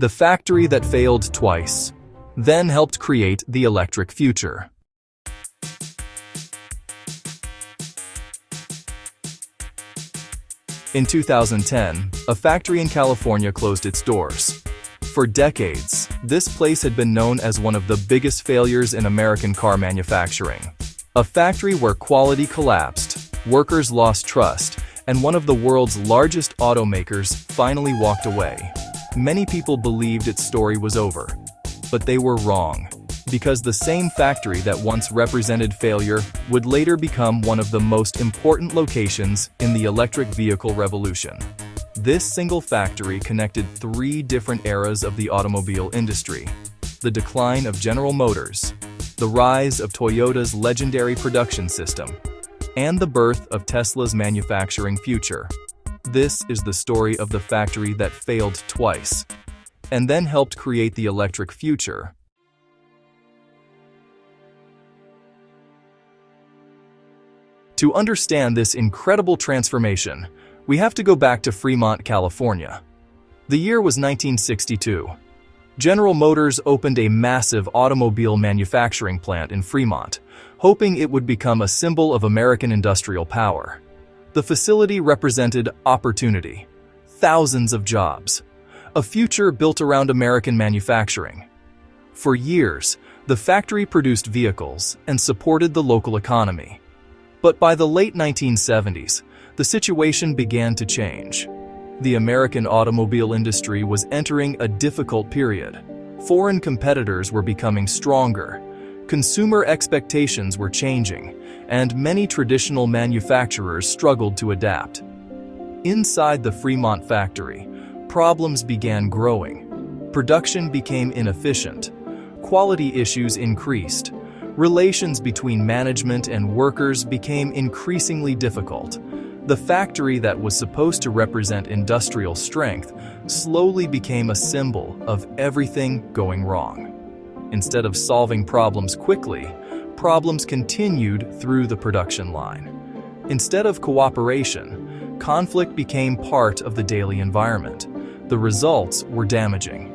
The factory that failed twice, then helped create the electric future. In 2010, a factory in California closed its doors. For decades, this place had been known as one of the biggest failures in American car manufacturing. A factory where quality collapsed, workers lost trust, and one of the world's largest automakers finally walked away. Many people believed its story was over, but they were wrong, because the same factory that once represented failure would later become one of the most important locations in the electric vehicle revolution. This single factory connected three different eras of the automobile industry: the decline of General Motors, the rise of Toyota's legendary production system, and the birth of Tesla's manufacturing future. This is the story of the factory that failed twice, and then helped create the electric future. To understand this incredible transformation, we have to go back to Fremont, California. The year was 1962. General Motors opened a massive automobile manufacturing plant in Fremont, hoping it would become a symbol of American industrial power. The facility represented opportunity, thousands of jobs, a future built around American manufacturing. For years, the factory produced vehicles and supported the local economy. But by the late 1970s, the situation began to change. The American automobile industry was entering a difficult period. Foreign competitors were becoming stronger, consumer expectations were changing, and many traditional manufacturers struggled to adapt. Inside the Fremont factory, problems began growing. Production became inefficient. Quality issues increased. Relations between management and workers became increasingly difficult. The factory that was supposed to represent industrial strength slowly became a symbol of everything going wrong. Instead of solving problems quickly, problems continued through the production line. Instead of cooperation, conflict became part of the daily environment. The results were damaging.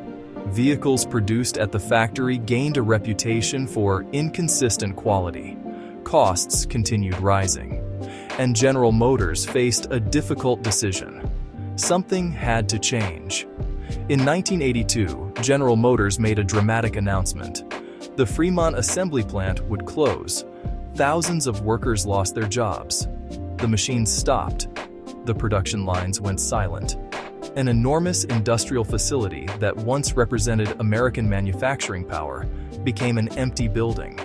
Vehicles produced at the factory gained a reputation for inconsistent quality. Costs continued rising, and General Motors faced a difficult decision. Something had to change. In 1982, General Motors made a dramatic announcement. The Fremont assembly plant would close. Thousands of workers lost their jobs. The machines stopped. The production lines went silent. An enormous industrial facility that once represented American manufacturing power became an empty building.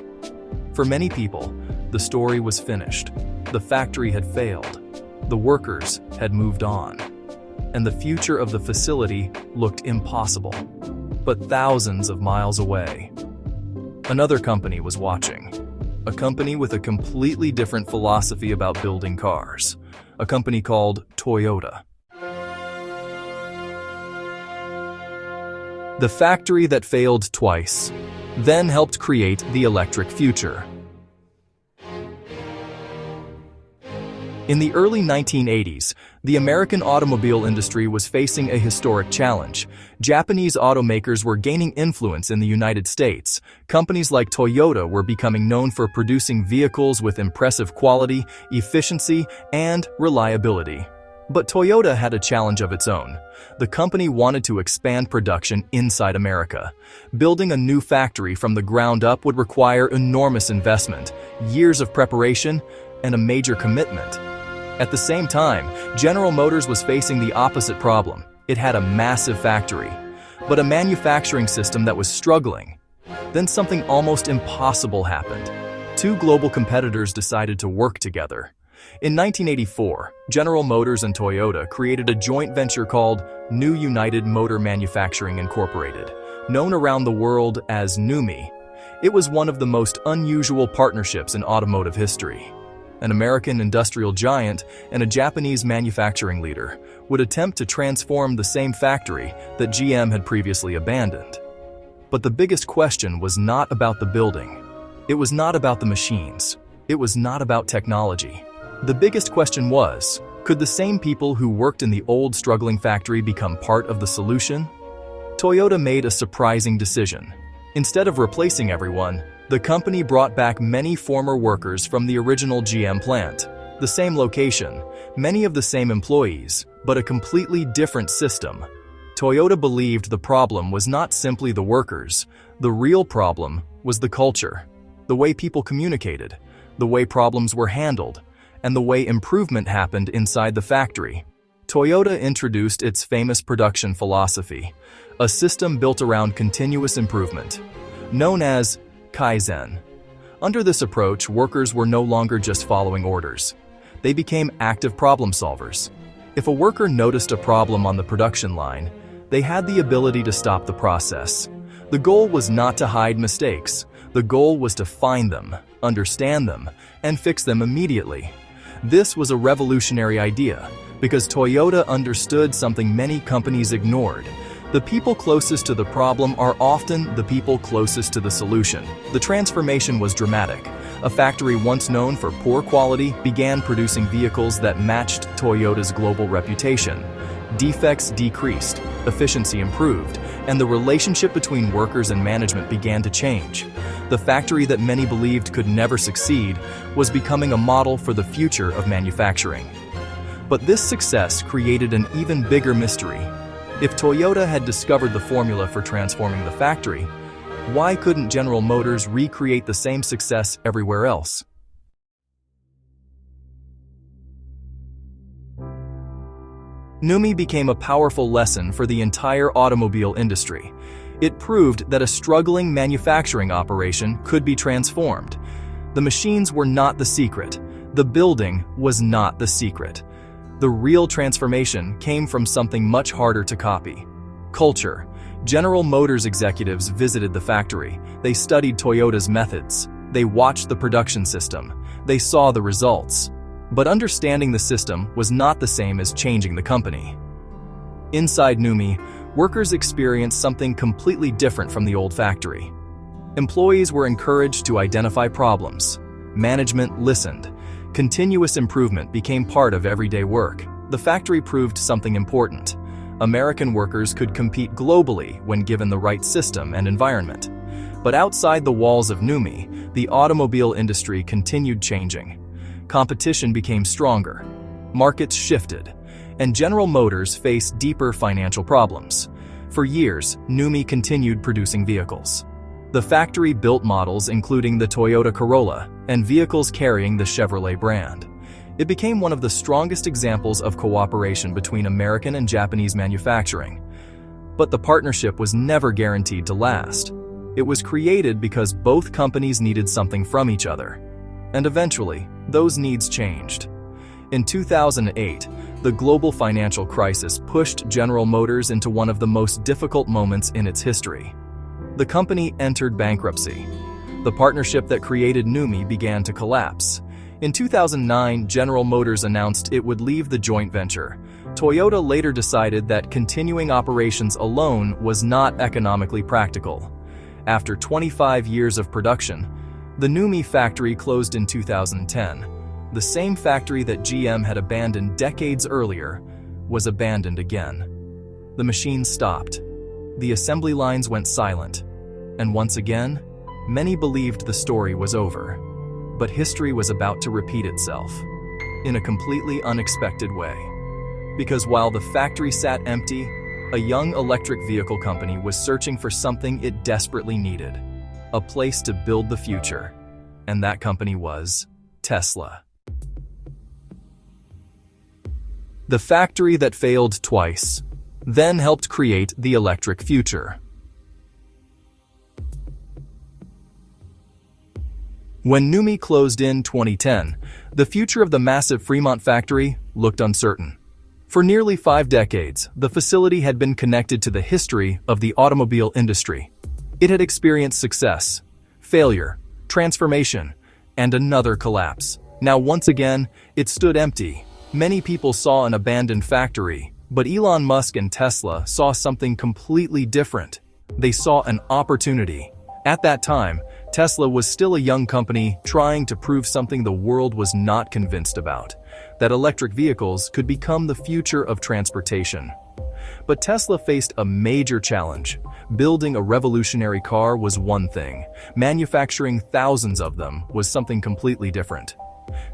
For many people, the story was finished. The factory had failed. The workers had moved on. And the future of the facility looked impossible. But thousands of miles away, another company was watching. A company with a completely different philosophy about building cars. A company called Toyota. The factory that failed twice, then helped create the electric future. In the early 1980s, the American automobile industry was facing a historic challenge. Japanese automakers were gaining influence in the United States. Companies like Toyota were becoming known for producing vehicles with impressive quality, efficiency, and reliability. But Toyota had a challenge of its own. The company wanted to expand production inside America. Building a new factory from the ground up would require enormous investment, years of preparation, and a major commitment. At the same time, General Motors was facing the opposite problem. It had a massive factory, but a manufacturing system that was struggling. Then something almost impossible happened. Two global competitors decided to work together. In 1984, General Motors and Toyota created a joint venture called New United Motor Manufacturing Incorporated, known around the world as NUMMI. It was one of the most unusual partnerships in automotive history. An American industrial giant and a Japanese manufacturing leader would attempt to transform the same factory that GM had previously abandoned. But the biggest question was not about the building. It was not about the machines. It was not about technology. The biggest question was, could the same people who worked in the old struggling factory become part of the solution? Toyota made a surprising decision. Instead of replacing everyone, the company brought back many former workers from the original GM plant. The same location, many of the same employees, but a completely different system. Toyota believed the problem was not simply the workers. The real problem was the culture, the way people communicated, the way problems were handled, and the way improvement happened inside the factory. Toyota introduced its famous production philosophy, a system built around continuous improvement, known as Kaizen. Under this approach, workers were no longer just following orders. They became active problem solvers. If a worker noticed a problem on the production line, they had the ability to stop the process. The goal was not to hide mistakes. The goal was to find them, understand them, and fix them immediately. This was a revolutionary idea because Toyota understood something many companies ignored. The people closest to the problem are often the people closest to the solution. The transformation was dramatic. A factory once known for poor quality began producing vehicles that matched Toyota's global reputation. Defects decreased, efficiency improved, and the relationship between workers and management began to change. The factory that many believed could never succeed was becoming a model for the future of manufacturing. But this success created an even bigger mystery. If Toyota had discovered the formula for transforming the factory, why couldn't General Motors recreate the same success everywhere else? NUMMI became a powerful lesson for the entire automobile industry. It proved that a struggling manufacturing operation could be transformed. The machines were not the secret. The building was not the secret. The real transformation came from something much harder to copy: culture. General Motors executives visited the factory. They studied Toyota's methods. They watched the production system. They saw the results. But understanding the system was not the same as changing the company. Inside NUMMI, workers experienced something completely different from the old factory. Employees were encouraged to identify problems. Management listened. Continuous improvement became part of everyday work. The factory proved something important. American workers could compete globally when given the right system and environment. But outside the walls of NUMMI, the automobile industry continued changing. Competition became stronger. Markets shifted, and General Motors faced deeper financial problems. For years, NUMMI continued producing vehicles. The factory built models including the Toyota Corolla and vehicles carrying the Chevrolet brand. It became one of the strongest examples of cooperation between American and Japanese manufacturing. But the partnership was never guaranteed to last. It was created because both companies needed something from each other. And eventually, those needs changed. In 2008, the global financial crisis pushed General Motors into one of the most difficult moments in its history. The company entered bankruptcy. The partnership that created NUMMI began to collapse. In 2009, General Motors announced it would leave the joint venture. Toyota later decided that continuing operations alone was not economically practical. After 25 years of production, the NUMMI factory closed in 2010. The same factory that GM had abandoned decades earlier was abandoned again. The machines stopped. The assembly lines went silent. And once again, many believed the story was over. But history was about to repeat itself in a completely unexpected way. Because while the factory sat empty, a young electric vehicle company was searching for something it desperately needed: a place to build the future. And that company was Tesla. The factory that failed twice, then helped create the electric future. When NUMMI closed in 2010, the future of the massive Fremont factory looked uncertain. For nearly 5 decades, the facility had been connected to the history of the automobile industry. It had experienced success, failure, transformation, and another collapse. Now once again, it stood empty. Many people saw an abandoned factory, but Elon Musk and Tesla saw something completely different. They saw an opportunity. At that time, Tesla was still a young company trying to prove something the world was not convinced about: that electric vehicles could become the future of transportation. But Tesla faced a major challenge. Building a revolutionary car was one thing. Manufacturing thousands of them was something completely different.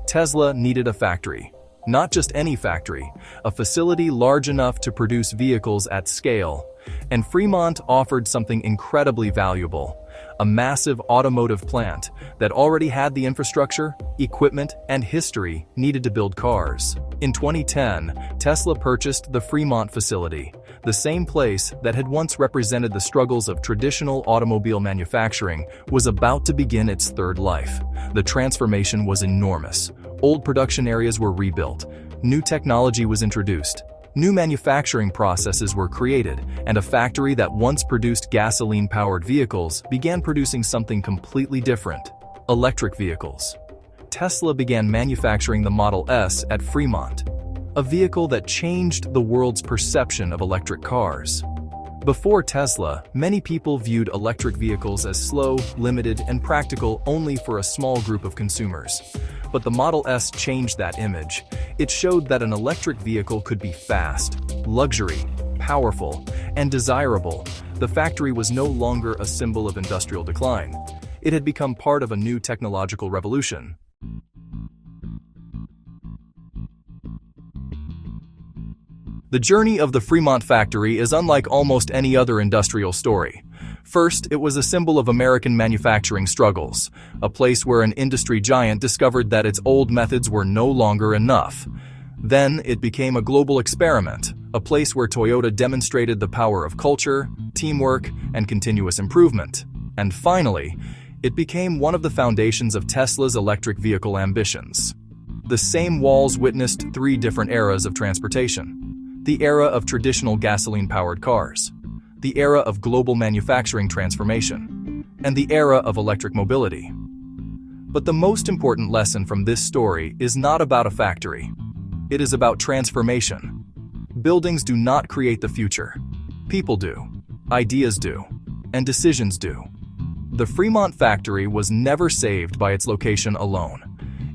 Tesla needed a factory. Not just any factory, a facility large enough to produce vehicles at scale. And Fremont offered something incredibly valuable, a massive automotive plant that already had the infrastructure, equipment, and history needed to build cars. In 2010, Tesla purchased the Fremont facility, the same place that had once represented the struggles of traditional automobile manufacturing was about to begin its third life. The transformation was enormous. Old production areas were rebuilt, new technology was introduced, new manufacturing processes were created, and a factory that once produced gasoline-powered vehicles began producing something completely different: electric vehicles. Tesla began manufacturing the Model S at Fremont, a vehicle that changed the world's perception of electric cars. Before Tesla, many people viewed electric vehicles as slow, limited, and practical only for a small group of consumers. But the Model S changed that image. It showed that an electric vehicle could be fast, luxury, powerful, and desirable. The factory was no longer a symbol of industrial decline. It had become part of a new technological revolution. The journey of the Fremont factory is unlike almost any other industrial story. First, it was a symbol of American manufacturing struggles, a place where an industry giant discovered that its old methods were no longer enough. Then, it became a global experiment, a place where Toyota demonstrated the power of culture, teamwork, and continuous improvement. And finally, it became one of the foundations of Tesla's electric vehicle ambitions. The same walls witnessed three different eras of transportation: the era of traditional gasoline-powered cars, the era of global manufacturing transformation, and the era of electric mobility. But the most important lesson from this story is not about a factory. It is about transformation. Buildings do not create the future. People do, ideas do, and decisions do. The Fremont factory was never saved by its location alone.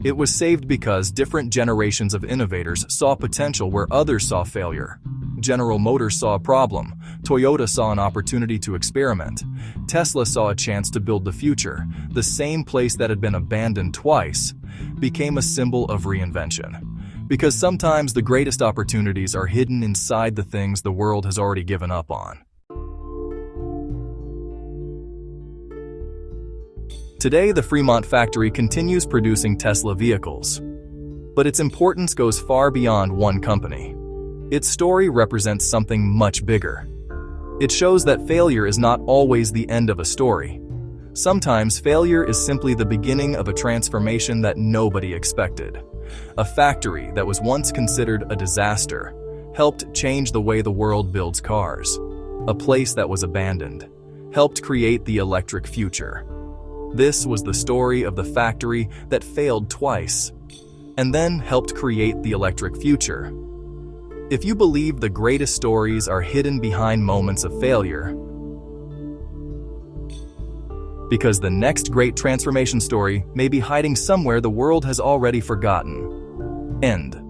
It was saved because different generations of innovators saw potential where others saw failure. General Motors saw a problem, Toyota saw an opportunity to experiment, Tesla saw a chance to build the future. The same place that had been abandoned twice became a symbol of reinvention. Because sometimes the greatest opportunities are hidden inside the things the world has already given up on. Today, the Fremont factory continues producing Tesla vehicles. But its importance goes far beyond one company. Its story represents something much bigger. It shows that failure is not always the end of a story. Sometimes failure is simply the beginning of a transformation that nobody expected. A factory that was once considered a disaster helped change the way the world builds cars. A place that was abandoned helped create the electric future. This was the story of the factory that failed twice, and then helped create the electric future. If you believe the greatest stories are hidden behind moments of failure, because the next great transformation story may be hiding somewhere the world has already forgotten. End.